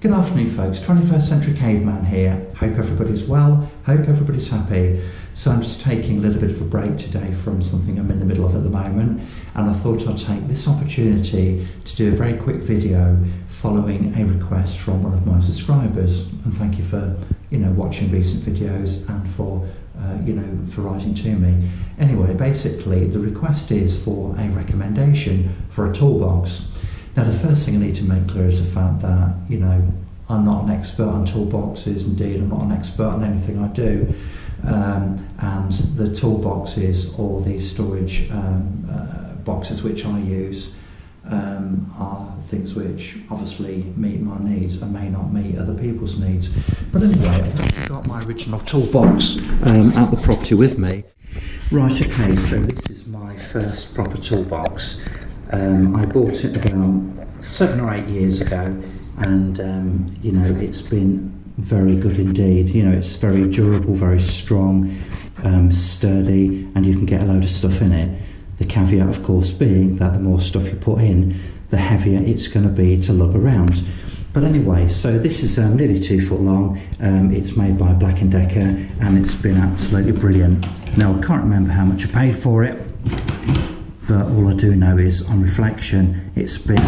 Good afternoon folks, 21st Century Caveman here. Hope everybody's well, hope everybody's happy. So I'm just taking a little bit of a break today from something I'm in the middle of at the moment, and I thought I'd take this opportunity to do a very quick video following a request from one of my subscribers. And thank you for watching recent videos and for for writing to me. Anyway, basically the request is for a recommendation for a toolbox. Now the first thing I need to make clear is the fact that, I'm not an expert on toolboxes, indeed I'm not an expert on anything I do, and the toolboxes or the storage boxes which I use are things which obviously meet my needs and may not meet other people's needs. But anyway, I've actually got my original toolbox at the property with me. Right, okay, so this is my first proper toolbox. I bought it about 7 or 8 years ago, and it's been very good indeed. It's very durable, very strong, sturdy, and you can get a load of stuff in it. The caveat, of course, being that the more stuff you put in, the heavier it's going to be to lug around. But anyway, so this is nearly 2 foot long. It's made by Black & Decker, and it's been absolutely brilliant. Now, I can't remember how much I paid for it, but all I do know is, on reflection, it's been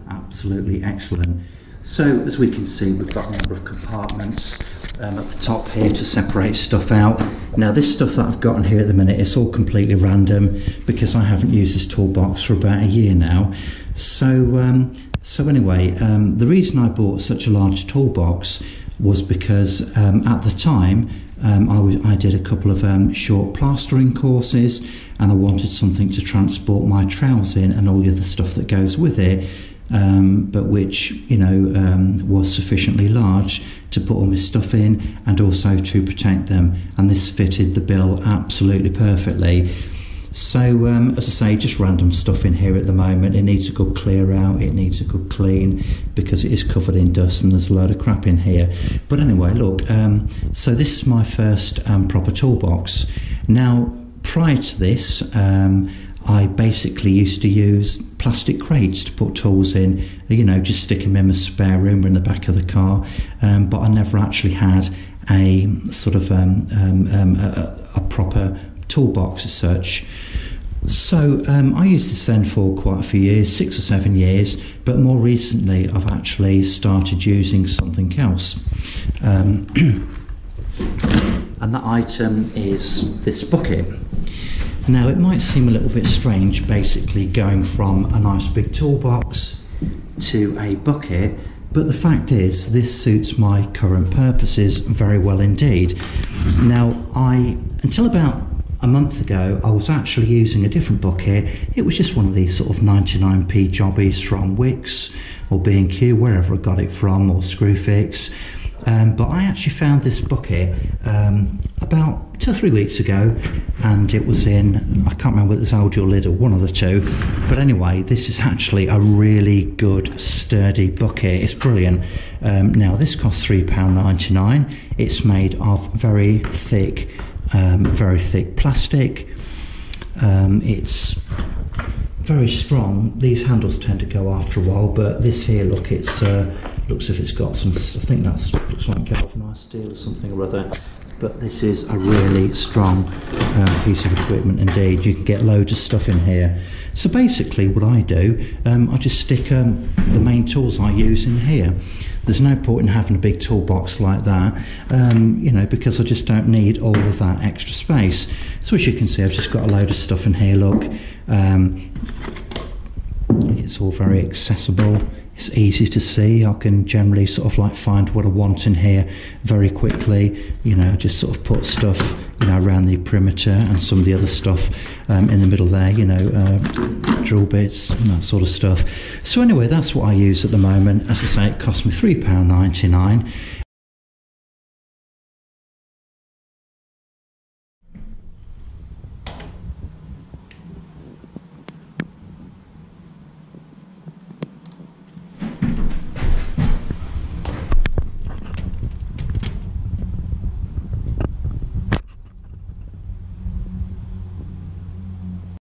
absolutely excellent. So, as we can see, we've got a number of compartments at the top here to separate stuff out. Now, this stuff that I've got in here at the minute, it's all completely random because I haven't used this toolbox for about a year now. So anyway, the reason I bought such a large toolbox was because at the time I did a couple of short plastering courses, and I wanted something to transport my trowels in and all the other stuff that goes with it, but which was sufficiently large to put all my stuff in and also to protect them, and this fitted the bill absolutely perfectly. So as I say, just random stuff in here at the moment. It needs a good clear out, it needs a good clean, because it is covered in dust and there's a load of crap in here. But anyway, look, so this is my first proper toolbox. Now, prior to this, I basically used to use plastic crates to put tools in, just stick them in my spare room or in the back of the car, but I never actually had a sort of a proper toolbox as such. So I used this then for quite a few years, 6 or 7 years, but more recently I've actually started using something else. And that item is this bucket. Now, it might seem a little bit strange basically going from a nice big toolbox to a bucket, but the fact is this suits my current purposes very well indeed. Now, until about a month ago, I was actually using a different bucket. It was just one of these sort of 99p jobbies from Wix or B&Q, wherever I got it from, or Screwfix. But I actually found this bucket about 2 or 3 weeks ago, and it was in, I can't remember whether it was Aldi or Lidl, one of the two. But anyway, this is actually a really good, sturdy bucket. It's brilliant. Now, this costs £3.99. It's made of very thick plastic. It's very strong. These handles tend to go after a while, but this here, look, it's looks as if it's got some, I think that's looks like galvanized steel or something or other, but this is a really strong piece of equipment indeed. You can get loads of stuff in here. So basically what I do, I just stick the main tools I use in here. There's no point in having a big toolbox like that, because I just don't need all of that extra space. So as you can see, I've just got a load of stuff in here, look. It's all very accessible. It's easy to see. I can generally sort of like find what I want in here very quickly. Just sort of put stuff, around the perimeter and some of the other stuff in the middle there, drill bits and that sort of stuff. So anyway, that's what I use at the moment. As I say, it cost me £3.99.